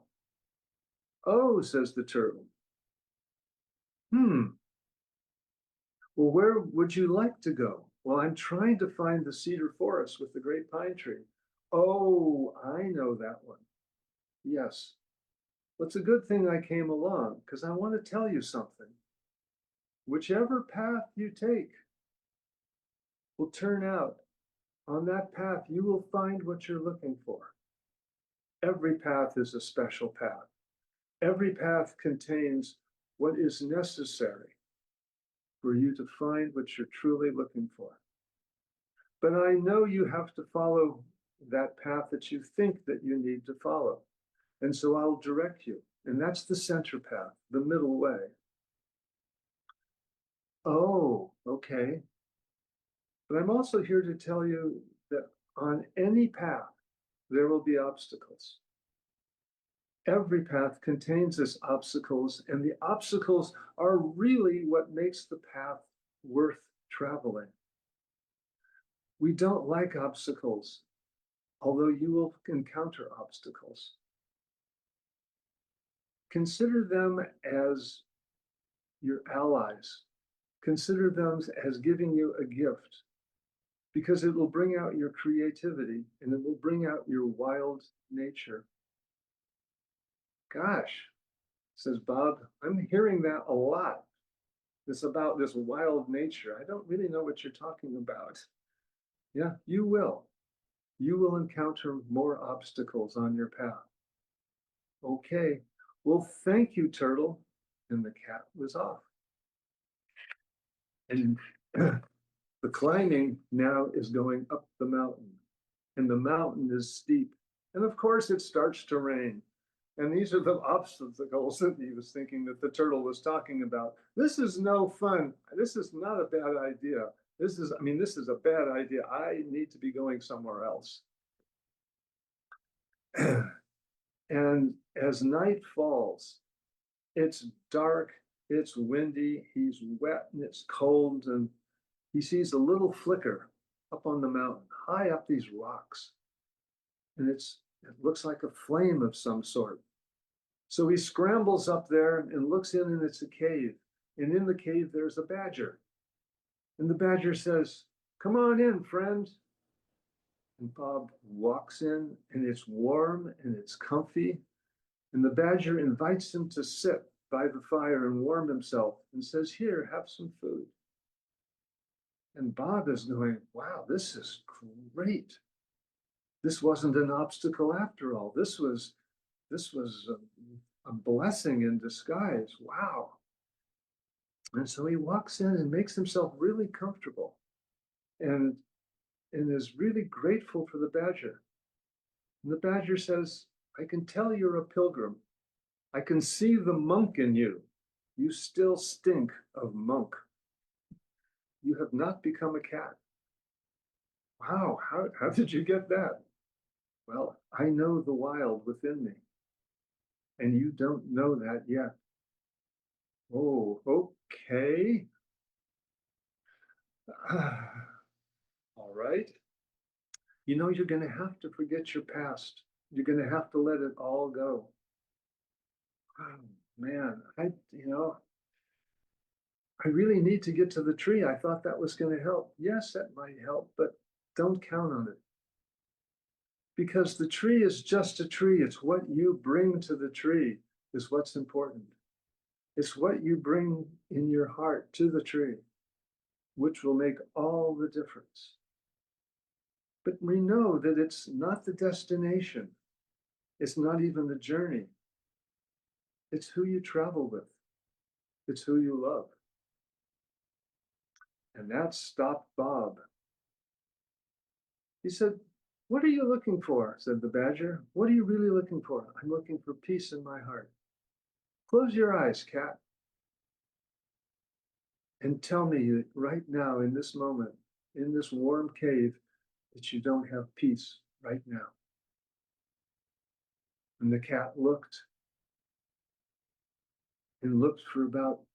Oh, says the turtle. Well, where would you like to go? Well, I'm trying to find the cedar forest with the great pine tree. Oh, I know that one. Yes. Well, it's a good thing I came along, because I want to tell you something. Whichever path you take will turn out. On that path, you will find what you're looking for. Every path is a special path. Every path contains what is necessary for you to find what you're truly looking for. But I know you have to follow that path that you think that you need to follow. And so I'll direct you. And that's the center path, the middle way. Oh, okay. But I'm also here to tell you that on any path, there will be obstacles. Every path contains its obstacles, and the obstacles are really what makes the path worth traveling. We don't like obstacles, although you will encounter obstacles. Consider them as your allies. Consider them as giving you a gift, because it will bring out your creativity and it will bring out your wild nature. Gosh, says Bob, I'm hearing that a lot. This about this wild nature. I don't really know what you're talking about. Yeah, you will. You will encounter more obstacles on your path. Okay, well, thank you, Turtle. And the cat was off. And the climbing now is going up the mountain, and the mountain is steep. And of course, it starts to rain. And these are the obstacles that he was thinking that the turtle was talking about. This is no fun. This is not a bad idea. This is a bad idea. I need to be going somewhere else. And as night falls, it's dark, it's windy, he's wet and it's cold, and he sees a little flicker up on the mountain, high up these rocks. And it looks like a flame of some sort. So he scrambles up there and looks in, and it's a cave. And in the cave, there's a badger. And the badger says, "Come on in, friend." And Bob walks in, and it's warm and it's comfy. And the badger invites him to sit by the fire and warm himself and says, "Here, have some food." And Bob is going, wow, this is great. This wasn't an obstacle after all. This was a blessing in disguise. Wow. And so he walks in and makes himself really comfortable and is really grateful for the badger. And the badger says, "I can tell you're a pilgrim. I can see the monk in you. You still stink of monk. You have not become a cat." Wow, how did you get that? Well, I know the wild within me, and you don't know that yet. Oh, okay. All right. You know, you're going to have to forget your past. You're going to have to let it all go. Oh, man, I really need to get to the tree. I thought that was going to help. Yes, that might help, but don't count on it. Because the tree is just a tree. It's what you bring to the tree is what's important. It's what you bring in your heart to the tree, which will make all the difference. But we know that it's not the destination. It's not even the journey. It's who you travel with. It's who you love. And that stopped Bob. He said, "What are you looking for?" said the badger. "What are you really looking for?" "I'm looking for peace in my heart." "Close your eyes, cat, and tell me right now in this moment, in this warm cave, that you don't have peace right now." And the cat looked and looked for about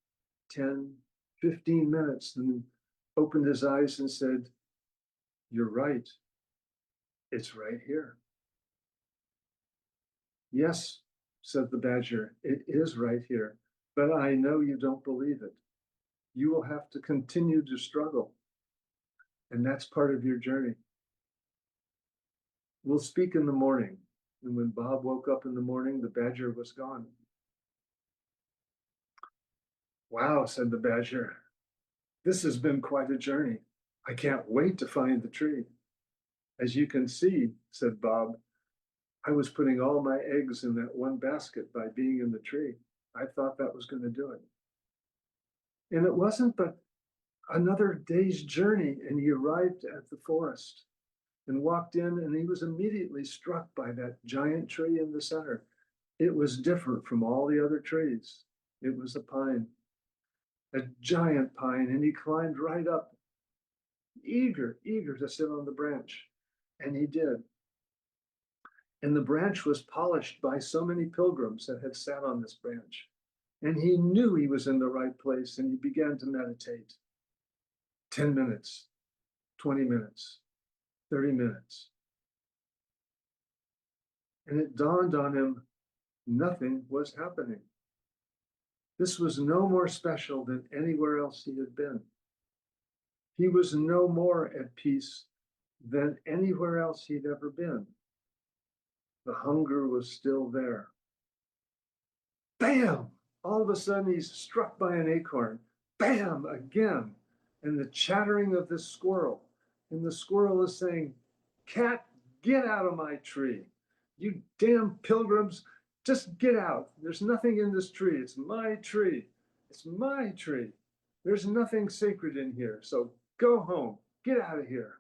10, 15 minutes, and opened his eyes and said, "You're right. It's right here." "Yes," said the badger, "it is right here, but I know you don't believe it. You will have to continue to struggle, and that's part of your journey. We'll speak in the morning." And when Bob woke up in the morning, the badger was gone. "Wow," said the badger, "this has been quite a journey. I can't wait to find the tree." "As you can see," said Bob, "I was putting all my eggs in that one basket by being in the tree. I thought that was going to do it. And it wasn't but another day's journey, and he arrived at the forest. and walked in, and he was immediately struck by that giant tree in the center. It was different from all the other trees. It was a pine, a giant pine, and he climbed right up, eager to sit on the branch. And he did. And the branch was polished by so many pilgrims that had sat on this branch. And he knew he was in the right place, and he began to meditate. 10 minutes, 20 minutes, 30 minutes. And it dawned on him, nothing was happening. This was no more special than anywhere else he had been. He was no more at peace than anywhere else he'd ever been. The hunger was still there. Bam! All of a sudden, he's struck by an acorn. Bam! Again. And the chattering of this squirrel. And the squirrel is saying, cat, get out of my tree. You damn pilgrims, just get out. There's nothing in this tree. It's my tree. It's my tree. There's nothing sacred in here. So go home. Get out of here.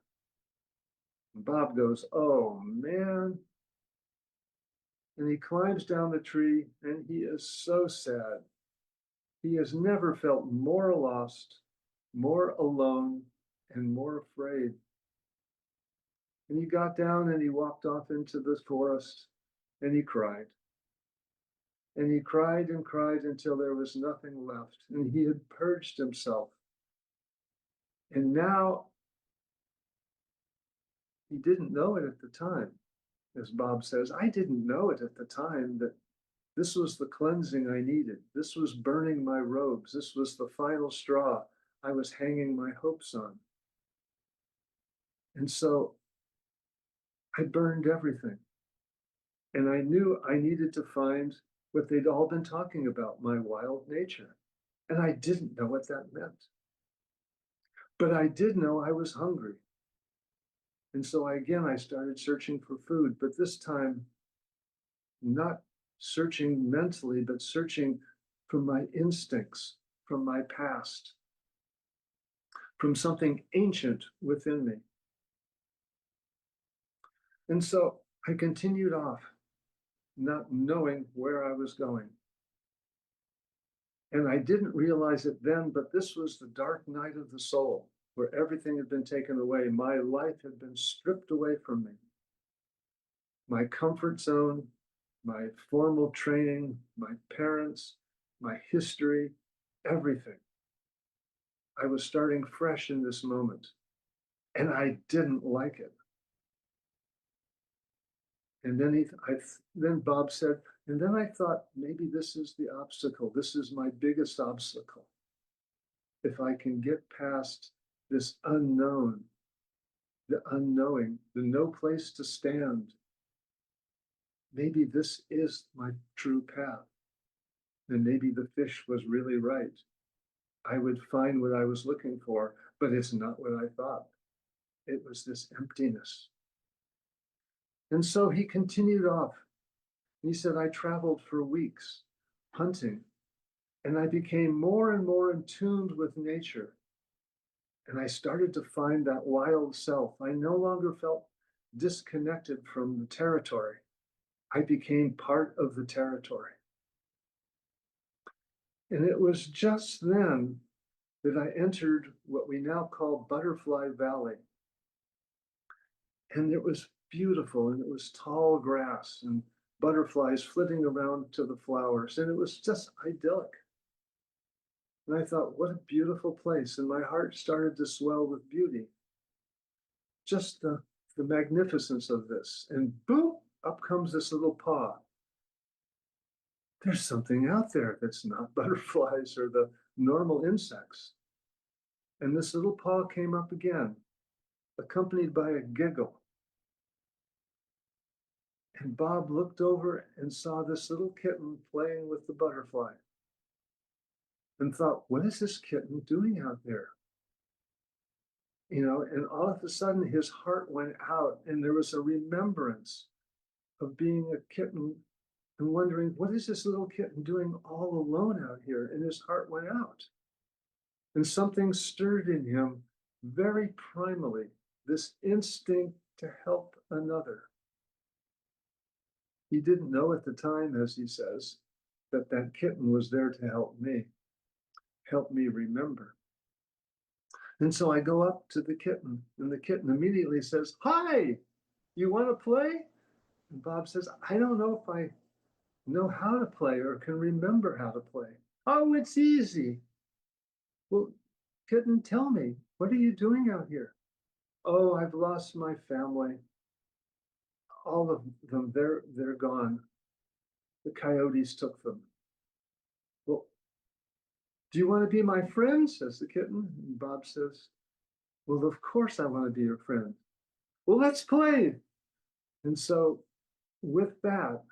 And Bob goes, oh, man. And he climbs down the tree, and he is so sad. He has never felt more lost, more alone, and more afraid. And he got down and he walked off into the forest, and he cried. And he cried and cried until there was nothing left, and he had purged himself. And now he didn't know it at the time. As Bob says, I didn't know it at the time that this was the cleansing I needed. This was burning my robes. This was the final straw I was hanging my hopes on. And so I burned everything. And I knew I needed to find what they'd all been talking about, my wild nature. And I didn't know what that meant. But I did know I was hungry. And so I started searching for food, but this time, not searching mentally, but searching from my instincts, from my past, from something ancient within me. And so I continued off, not knowing where I was going. And I didn't realize it then, but this was the dark night of the soul, where everything had been taken away. My life had been stripped away from me. My comfort zone, my formal training, my parents, my history, everything. I was starting fresh in this moment, and I didn't like it. And then Bob said, and then I thought, maybe this is the obstacle. This is my biggest obstacle. If I can get past this unknown, the unknowing, the no place to stand, maybe this is my true path. And maybe the fish was really right. I would find what I was looking for, but it's not what I thought. It was this emptiness. And so he continued off. He said, I traveled for weeks hunting, and I became more and more in tune with nature. And I started to find that wild self. I no longer felt disconnected from the territory. I became part of the territory. And it was just then that I entered what we now call Butterfly Valley. And it was beautiful, and it was tall grass and butterflies flitting around to the flowers, and it was just idyllic. And I thought, what a beautiful place. And my heart started to swell with beauty. Just the magnificence of this. And boom, up comes this little paw. There's something out there that's not butterflies or the normal insects. And this little paw came up again, accompanied by a giggle. And Bob looked over and saw this little kitten playing with the butterfly and thought, what is this kitten doing out there? You know, and all of a sudden his heart went out, and there was a remembrance of being a kitten and wondering, what is this little kitten doing all alone out here? And his heart went out. And something stirred in him very primally, this instinct to help another. He didn't know at the time, as he says, that that kitten was there to help me remember. And so I go up to the kitten, and the kitten immediately says, "Hi, you want to play?" And Bob says, "I don't know if I know how to play or can remember how to play." "Oh, it's easy." "Well, kitten, tell me, what are you doing out here?" "Oh, I've lost my family. All of them, they're gone. The coyotes took them." "Well, do you want to be my friend?" says the kitten. And Bob says, "Well, of course I want to be your friend." "Well, let's play." And so with that,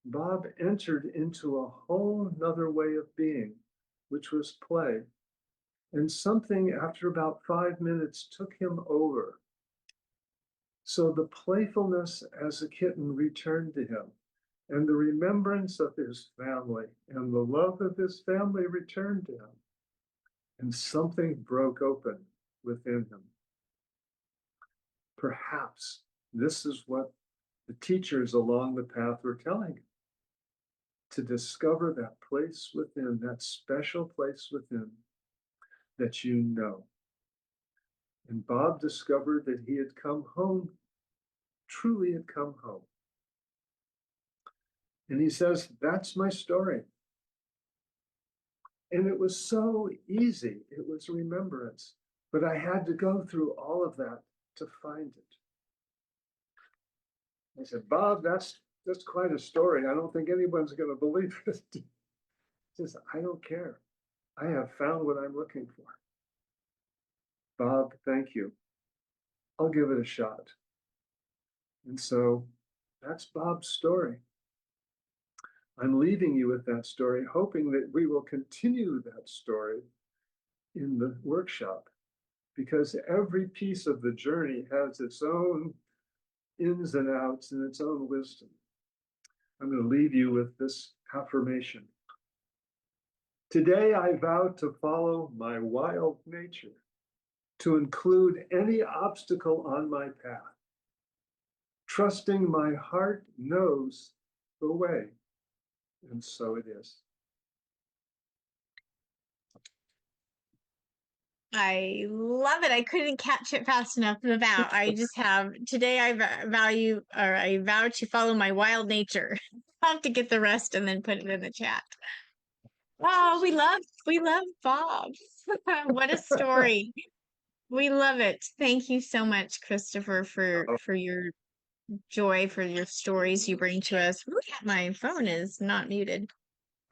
Bob entered into a whole nother way of being, which was play. And something after about 5 minutes took him over. So the playfulness as a kitten returned to him, and the remembrance of his family and the love of his family returned to him. And something broke open within him. Perhaps this is what the teachers along the path were telling him, to discover that place within, that special place within that you know. And Bob discovered that he had come home, truly had come home. And he says, "That's my story." And it was so easy. It was remembrance. But I had to go through all of that to find it. I said, "Bob, that's quite a story. I don't think anyone's going to believe it." He says, "I don't care. I have found what I'm looking for." "Bob, thank you. I'll give it a shot." And so that's Bob's story. I'm leaving you with that story, hoping that we will continue that story in the workshop, because every piece of the journey has its own ins and outs and its own wisdom. I'm going to leave you with this affirmation. Today, I vow to follow my wild nature, to include any obstacle on my path, trusting my heart knows the way. And so it is. I love it. I couldn't catch it fast enough. The vow. I just have today. I vow to follow my wild nature. I'll have to get the rest and then put it in the chat. Oh, we love Bob. What a story. We love it. Thank you so much, Christopher, for your joy, for your stories you bring to us. Ooh, my phone is not muted.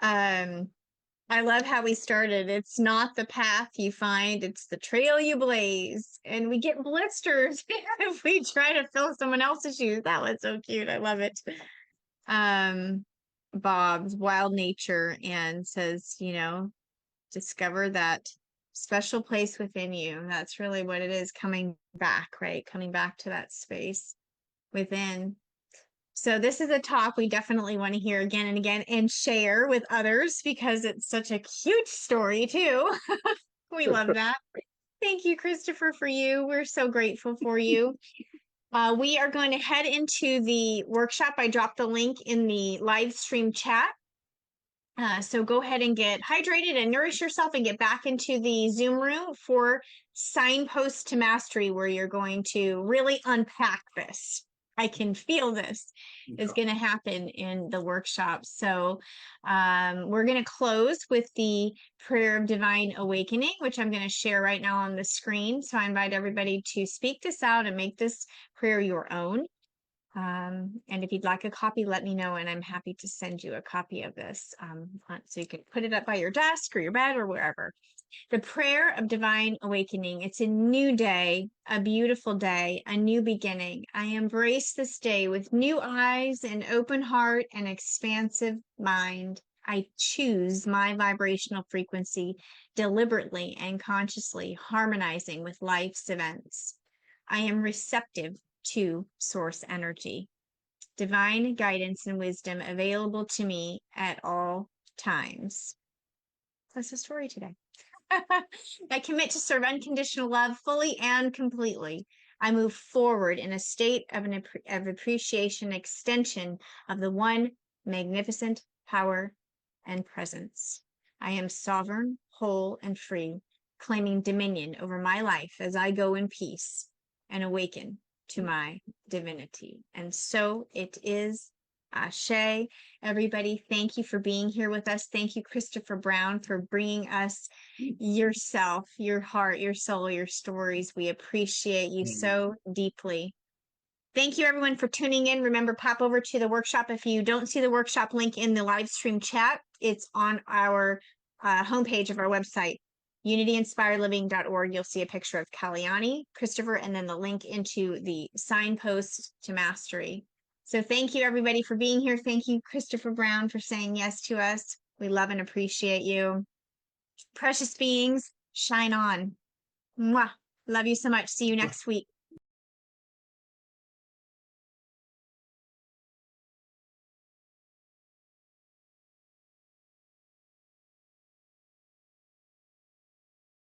I love how we started. It's not the path you find, it's the trail you blaze. And we get blisters if we try to fill someone else's shoes. That was so cute. I love it. Bob's wild nature and says, discover that special place within you. That's really what it is, coming back, right? Coming back to that space within. So this is a talk we definitely want to hear again and again and share with others, because it's such a cute story too. We love that. Thank you, Christopher, for you. We're so grateful for you. We are going to head into the workshop. I dropped the link in the live stream chat. So go ahead and get hydrated and nourish yourself and get back into the Zoom room for Signposts to Mastery, where you're going to really unpack this. I can feel this is going to happen in the workshop. So we're going to close with the prayer of divine awakening, which I'm going to share right now on the screen. So I invite everybody to speak this out and make this prayer your own. And if you'd like a copy, let me know, and I'm happy to send you a copy of this. So you can put it up by your desk or your bed or wherever. The prayer of divine awakening. It's a new day, a beautiful day, a new beginning. I embrace this day with new eyes, an open heart, and expansive mind. I choose my vibrational frequency deliberately and consciously, harmonizing with life's events. I am receptive to source energy. Divine guidance and wisdom available to me at all times. That's the story today. I commit to serve unconditional love fully and completely. I move forward in a state of of appreciation, extension of the one magnificent power and presence. I am sovereign, whole, and free, claiming dominion over my life as I go in peace and awaken to my divinity. And so it is. Ashe. Everybody, thank you for being here with us. Thank you, Christopher Brown, for bringing us yourself, your heart, your soul, your stories. We appreciate you so deeply. Thank you, everyone, for tuning in. Remember, pop over to the workshop. If you don't see the workshop link in the live stream chat, it's on our homepage of our website, unityinspiredliving.org. You'll see a picture of Kalyani, Christopher, and then the link into the signpost to mastery. So thank you, everybody, for being here. Thank you, Christopher Brown, for saying yes to us. We love and appreciate you. Precious beings, shine on. Mwah. Love you so much. See you next week.